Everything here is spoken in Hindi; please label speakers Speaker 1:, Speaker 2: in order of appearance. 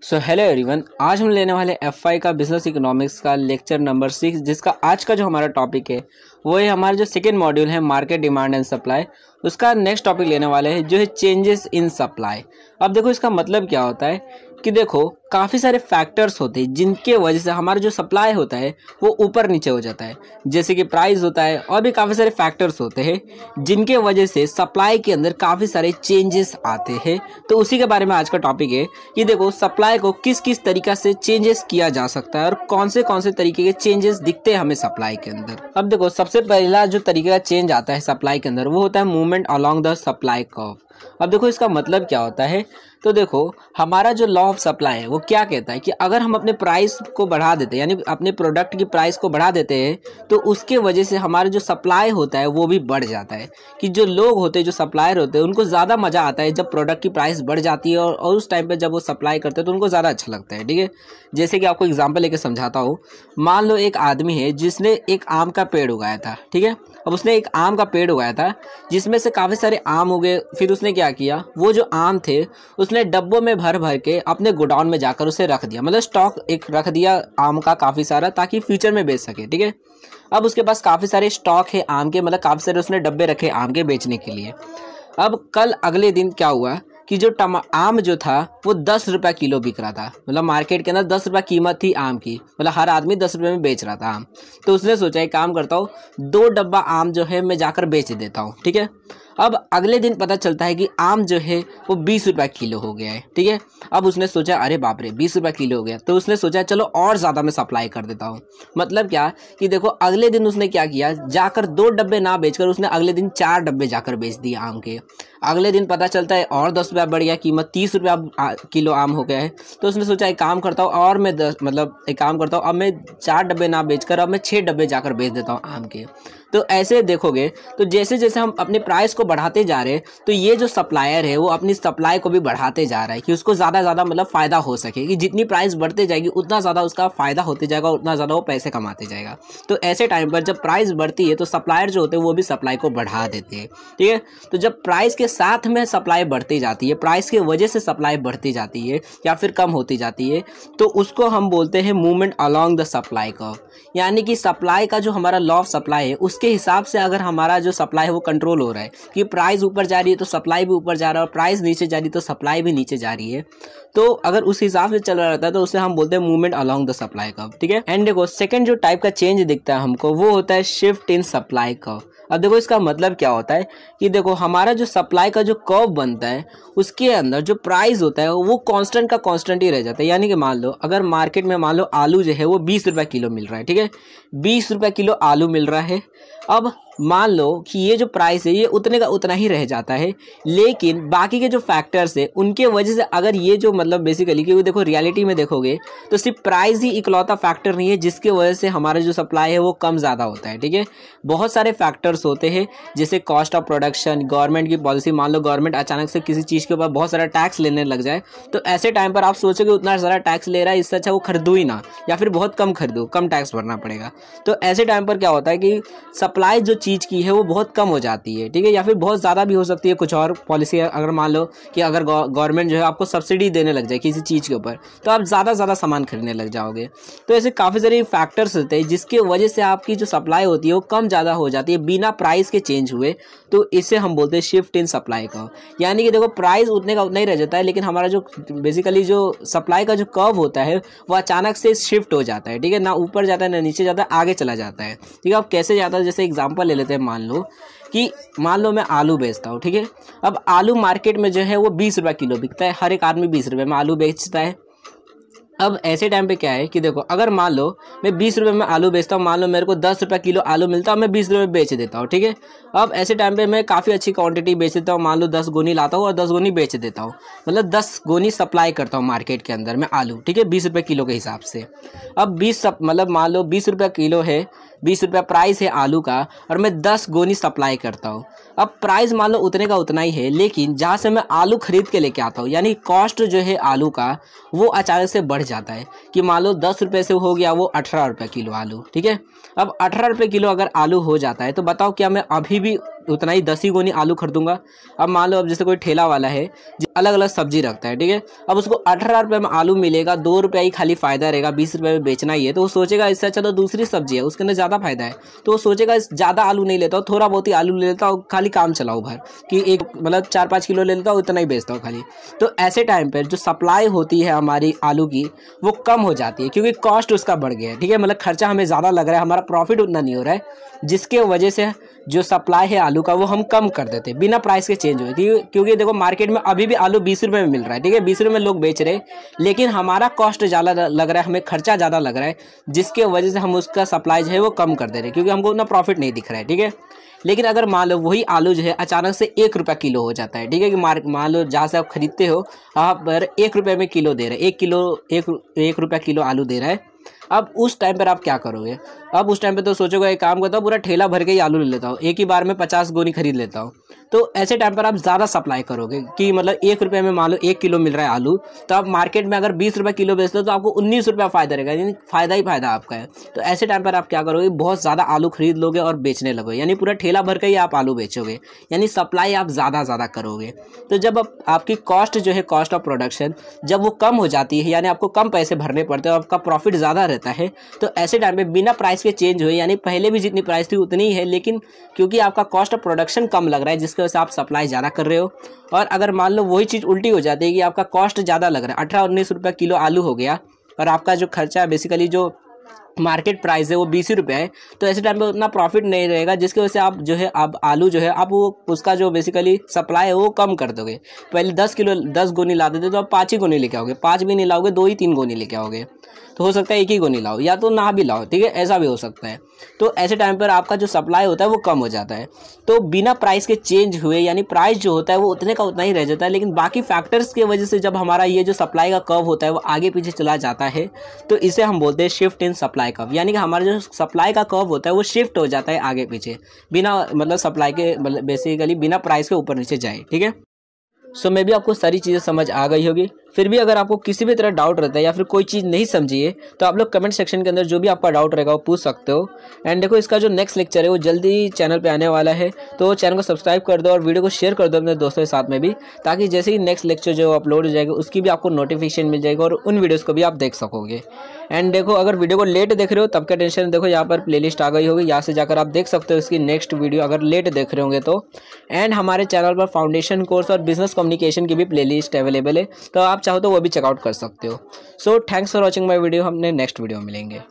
Speaker 1: सो हेलो एवरीवन, आज हम लेने वाले एफआई का बिजनेस इकोनॉमिक्स का लेक्चर नंबर 6, जिसका आज का जो हमारा टॉपिक है वो है हमारा जो सेकेंड मॉड्यूल है मार्केट डिमांड एंड सप्लाई। उसका नेक्स्ट टॉपिक लेने वाले हैं जो है चेंजेस इन सप्लाई। अब देखो इसका मतलब क्या होता है कि देखो काफ़ी सारे फैक्टर्स होते हैं जिनके वजह से हमारा जो सप्लाई होता है वो ऊपर नीचे हो जाता है, जैसे कि प्राइस होता है और भी काफ़ी सारे फैक्टर्स होते हैं जिनके वजह से सप्लाई के अंदर काफ़ी सारे चेंजेस आते हैं। तो उसी के बारे में आज का टॉपिक है कि देखो सप्लाई को किस किस तरीका से चेंजेस किया जा सकता है और कौन से तरीके के चेंजेस दिखते हैं हमें सप्लाई के अंदर। अब देखो सबसे पहला जो तरीके का चेंज आता है सप्लाई के अंदर वो होता है movement along the supply curve. अब देखो इसका मतलब क्या होता है, तो देखो हमारा जो लॉ ऑफ सप्लाई है वो क्या कहता है कि अगर हम अपने प्राइस को बढ़ा देते हैं, यानी अपने प्रोडक्ट की प्राइस को बढ़ा देते हैं, तो उसके वजह से हमारा जो सप्लाई होता है वो भी बढ़ जाता है। कि जो लोग होते हैं, जो सप्लायर होते हैं, उनको ज़्यादा मज़ा आता है जब प्रोडक्ट की प्राइस बढ़ जाती है और उस टाइम पर जब वो सप्लाई करते हैं तो उनको ज़्यादा अच्छा लगता है। ठीक है, जैसे कि आपको एग्जाम्पल लेके समझाता हूँ। मान लो एक आदमी है जिसने एक आम का पेड़ उगाया था। ठीक है, अब उसने एक आम का पेड़ उगाया था जिसमें से काफ़ी सारे आम उगे। फिर उसने क्या किया, वो जो आम थे उसने डब्बों में भर भर के अपने गोडाउन में जाकर उसे रख दिया, मतलब स्टॉक एक रख दिया आम का काफ़ी सारा, ताकि फ्यूचर में बेच सके। ठीक है, अब उसके पास काफ़ी सारे स्टॉक है आम के, मतलब काफ़ी सारे उसने डब्बे रखे आम के बेचने के लिए। अब कल अगले दिन क्या हुआ कि जो आम जो था वो 10 रुपये किलो बिक रहा था, मतलब मार्केट के अंदर 10 रुपये कीमत थी आम की, मतलब हर आदमी 10 रुपये में बेच रहा था आम। तो उसने सोचा एक काम करता हूँ, 2 डब्बा आम जो है मैं जाकर बेच देता हूँ। ठीक है, अब अगले दिन पता चलता है कि आम जो है वो 20 रुपये किलो हो गया है। ठीक है, अब उसने सोचा अरे बाप रे 20 रुपये किलो हो गया, तो उसने सोचा चलो और ज़्यादा मैं सप्लाई कर देता हूँ। मतलब क्या कि देखो अगले दिन उसने क्या किया, जाकर 2 डब्बे ना बेचकर उसने अगले दिन 4 डब्बे जाकर बेच दिए आम के। अगले दिन पता चलता है और 10 रुपया बढ़ गया, कीमत 30 रुपया किलो आम हो गया है। तो उसने सोचा एक काम करता हूँ और मैं एक काम करता हूँ, अब मैं 4 डब्बे ना बेचकर अब मैं 6 डब्बे जाकर बेच देता हूँ आम के। तो ऐसे देखोगे तो जैसे जैसे हम अपने प्राइस को बढ़ाते जा रहे हैं, तो ये जो सप्लायर है वो अपनी सप्लाई को भी बढ़ाते जा रहा है कि उसको ज़्यादा ज़्यादा मतलब फ़ायदा हो सके, कि जितनी प्राइस बढ़ते जाएगी उतना ज़्यादा उसका फ़ायदा होते जाएगा, उतना ज़्यादा वो पैसे कमाते जाएगा। तो ऐसे टाइम पर जब प्राइस बढ़ती है तो सप्लायर जो होते हैं वो भी सप्लाई को बढ़ा देते हैं। ठीक है, तो जब प्राइस के साथ में सप्लाई बढ़ती जाती है, प्राइस की वजह से सप्लाई बढ़ती जाती है या फिर कम होती जाती है, तो उसको हम बोलते हैं movement along the supply curve. यानी कि सप्लाई का जो हमारा लॉ ऑफ सप्लाई है उसके हिसाब से अगर हमारा जो सप्लाई है वो कंट्रोल हो रहा है कि प्राइस ऊपर जा रही है तो सप्लाई भी ऊपर जा रहा है, और प्राइस नीचे जा रही है तो सप्लाई भी नीचे जा रही है। तो अगर उस हिसाब से चल रहा रहता है तो उसे हम बोलते हैं movement along the supply curve. ठीक है, एंड देखो सेकंड जो टाइप का चेंज दिखता है हमको वो होता है शिफ्ट इन सप्लाई कर्व। अब देखो इसका मतलब क्या होता है कि देखो हमारा जो सप्लाई का जो कर्व बनता है उसके अंदर जो प्राइस होता है वो कांस्टेंट का कांस्टेंट ही रह जाता है। यानी कि मान लो अगर मार्केट में मान लो आलू जो है वो 20 रुपये किलो मिल रहा है। ठीक है, 20 रुपये किलो आलू मिल रहा है। अब मान लो कि ये जो प्राइस है ये उतने का उतना ही रह जाता है, लेकिन बाकी के जो फैक्टर्स है उनके वजह से अगर ये जो मतलब बेसिकली क्योंकि देखो रियलिटी में देखोगे तो सिर्फ प्राइस ही इकलौता फैक्टर नहीं है जिसके वजह से हमारा जो सप्लाई है वो कम ज़्यादा होता है। ठीक है, बहुत सारे फैक्टर्स होते हैं जैसे कॉस्ट ऑफ प्रोडक्शन, गवर्नमेंट की पॉलिसी। मान लो गवर्नमेंट अचानक से किसी चीज़ के ऊपर बहुत सारा टैक्स लेने लग जाए, तो ऐसे टाइम पर आप सोचोगे उतना सारा टैक्स ले रहा है, इससे अच्छा वो खरीदो ही ना, या फिर बहुत कम खरीदो, कम टैक्स भरना पड़ेगा। तो ऐसे टाइम पर क्या होता है कि सप्लाई जो चीज़ की है वो बहुत कम हो जाती है। ठीक है, या फिर बहुत ज़्यादा भी हो सकती है। कुछ और पॉलिसी अगर मान लो कि अगर गवर्नमेंट जो है आपको सब्सिडी देने लग जाए किसी चीज़ के ऊपर, तो आप ज़्यादा सामान खरीदने लग जाओगे। तो ऐसे काफ़ी सारे फैक्टर्स होते हैं जिसकी वजह से आपकी जो सप्लाई होती है वो कम ज़्यादा हो जाती है बिना प्राइस के चेंज हुए। तो इसे हम बोलते हैं शिफ्ट इन सप्लाई कर्व। यानी कि देखो प्राइस उतने का उतना ही रह जाता है, लेकिन हमारा जो बेसिकली जो सप्लाई का जो कर्व होता है वो अचानक से शिफ्ट हो जाता है। ठीक है, ना ऊपर जाता है ना नीचे जाता है, आगे चला जाता है। ठीक है, अब कैसे जाता है, जैसे एग्जांपल ले लेते हैं। मान लो मैं आलू बेचता हूँ। ठीक है, अब आलू मार्केट में जो है वो 20 रुपये किलो बिकता है, हर एक आदमी 20 रुपये में आलू बेचता है। अब ऐसे टाइम पे क्या है कि देखो अगर मान लो मैं 20 रुपये में आलू बेचता हूँ, मान लो मेरे को 10 रुपये किलो आलू मिलता है, मैं 20 रुपये बेच देता हूँ। ठीक है, अब ऐसे टाइम पे मैं काफ़ी अच्छी क्वांटिटी बेच देता हूँ, मान लो 10 गोनी लाता हूँ और 10 गोनी बेच देता हूँ, मतलब 10 गोनी सप्लाई करता हूँ मार्केट के अंदर मैं आलू। ठीक है, 20 रुपये किलो के हिसाब से। अब मतलब मान लो 20 रुपये किलो है, 20 रुपये प्राइस है आलू का, और मैं 10 गोनी सप्लाई करता हूँ। अब प्राइस मान लो उतने का उतना ही है, लेकिन जहाँ से मैं आलू खरीद के लेके आता हूँ, यानी कॉस्ट जो है आलू का वो अचानक से बढ़ जाता है कि मान लो 10 रुपये से हो गया वो 18 रुपये किलो आलू। ठीक है, अब 18 रुपये किलो अगर आलू हो जाता है तो बताओ क्या मैं अभी भी उतना ही 10 ही गोनी आलू खरीदूंगा। अब मान लो अब जैसे कोई ठेला वाला है जो अलग अलग सब्जी रखता है, ठीक है, अब उसको 18 रुपये में आलू मिलेगा, 2 रुपये ही खाली फायदा रहेगा, 20 रुपये में बेचना ही है, तो वो सोचेगा इससे अच्छा तो दूसरी सब्जी है उसके अंदर ज़्यादा फायदा है, तो वो सोचेगा ज़्यादा आलू नहीं लेता हूँ, थोड़ा बहुत ही आलू ले लेता हूँ, खाली काम चलाओ भर कि एक मतलब 4-5 किलो ले लेता हूँ, इतना ही बेचता हूँ खाली। तो ऐसे टाइम पर जो सप्लाई होती है हमारी आलू की वो कम हो जाती है, क्योंकि कॉस्ट उसका बढ़ गया है, ठीक है, मतलब खर्चा हमें ज़्यादा लग रहा है, हमारा प्रॉफिट उतना नहीं हो रहा है, जिसके वजह से जो सप्लाई है आलू का वो हम कम कर देते हैं बिना प्राइस के चेंज हुए। क्योंकि देखो मार्केट में अभी भी आलू 20 रुपये में मिल रहा है, ठीक है, 20 रुपये में लोग बेच रहे हैं, लेकिन हमारा कॉस्ट ज़्यादा लग रहा है, हमें खर्चा ज़्यादा लग रहा है, जिसके वजह से हम उसका सप्लाई जो है वो कम कर दे रहे हैं, क्योंकि हमको उतना प्रॉफिट नहीं दिख रहा है, ठीक है। लेकिन अगर मान लो वही आलू जो है अचानक से 1 रुपया किलो हो जाता है, ठीक है, कि मान लो जहाँ से आप खरीदते हो आप पर 1 रुपये में किलो दे रहे हैं, 1 रुपया किलो आलू दे रहा है, अब उस टाइम पर आप क्या करोगे? अब उस टाइम पे तो सोचोगे एक काम करता हूँ पूरा ठेला भर के ही आलू ले लेता हूँ, एक ही बार में 50 गोनी खरीद लेता हूँ। तो ऐसे टाइम पर आप ज़्यादा सप्लाई करोगे कि मतलब 1 रुपये में मान लो 1 किलो मिल रहा है आलू, तो आप मार्केट में अगर 20 रुपये किलो बेचते हो तो आपको 19 रुपया फ़ायदा रहेगा, यानी फ़ायदा ही फ़ायदा आपका है। तो ऐसे टाइम पर आप क्या करोगे? बहुत ज़्यादा आलू खरीद लोगे और बेचने लगोगे, यानी पूरा ठेला भर के ही आप आलू बेचोगे, यानी सप्लाई आप ज़्यादा करोगे। तो जब आपकी कॉस्ट जो है, कॉस्ट ऑफ प्रोडक्शन जब वो कम हो जाती है, यानी आपको कम पैसे भरने पड़ते हैं और आपका प्रॉफिट ज़्यादा रहता है, तो ऐसे टाइम पे बिना प्राइस के चेंज हुए, यानी पहले भी जितनी प्राइस थी उतनी ही है, लेकिन क्योंकि आपका कॉस्ट ऑफ प्रोडक्शन कम लग रहा है जिसकी वजह से आप सप्लाई ज़्यादा कर रहे हो। और अगर मान लो वही चीज़ उल्टी हो जाती है कि आपका कॉस्ट ज़्यादा लग रहा है, 18-19 रुपये किलो आलू हो गया और आपका जो खर्चा है बेसिकली जो मार्केट प्राइस है वो 20 ही रुपये है, तो ऐसे टाइम पे उतना प्रॉफिट नहीं रहेगा, जिसकी वजह से आप जो है आप आलू जो है आप वो उसका जो बेसिकली सप्लाई है वो कम कर दोगे। पहले 10 गोनी लाते थे तो आप 5 ही गोनी लेके आओगे, 5 भी नहीं लाओगे, 2 ही 3 गोनी लेके आओगे, तो हो सकता है 1 ही गोनी लाओ या तो ना भी लाओ, ठीक है, ऐसा भी हो सकता है। तो ऐसे टाइम पर आपका जो सप्लाई होता है वो कम हो जाता है। तो बिना प्राइस के चेंज हुए, यानी प्राइस जो होता है वो उतने का उतना ही रह जाता है, लेकिन बाकी फैक्टर्स की वजह से जब हमारा ये जो सप्लाई का कर्व होता है वो आगे पीछे चला जाता है, तो इसे हम बोलते हैं शिफ्ट इन सप्लाई कर्व, यानी कि हमारा जो सप्लाई का कर्व होता है वो शिफ्ट हो जाता है आगे पीछे, बिना मतलब सप्लाई के मतलब बेसिकली बिना प्राइस के ऊपर नीचे जाए, ठीक है। सो मे भी आपको सारी चीज़ें समझ आ गई होगी। फिर भी अगर आपको किसी भी तरह डाउट रहता है या फिर कोई चीज़ नहीं समझिए तो आप लोग कमेंट सेक्शन के अंदर जो भी आपका डाउट रहेगा वो पूछ सकते हो। एंड देखो इसका जो नेक्स्ट लेक्चर है वो जल्दी चैनल पे आने वाला है, तो चैनल को सब्सक्राइब कर दो और वीडियो को शेयर कर दो अपने दोस्तों के साथ में भी, ताकि जैसे ही नेक्स्ट लेक्चर जो अपलोड हो जाएगा उसकी भी आपको नोटिफिकेशन मिल जाएगा और उन वीडियोज़ को भी आप देख सकोगे। एंड देखो अगर वीडियो को लेट देख रहे हो तब का टेंशन, देखो यहाँ पर प्लेलिस्ट आ गई होगी, यहाँ से जाकर आप देख सकते हो इसकी नेक्स्ट वीडियो अगर लेट देख रहे होंगे तो। एंड हमारे चैनल पर फाउंडेशन कोर्स और बिजनेस कम्युनिकेशन की भी प्लेलिस्ट अवेलेबल है, तो आप चाहो तो वो भी चेकआउट कर सकते हो। So thanks for watching my video, हमने नेक्स्ट वीडियो में मिलेंगे।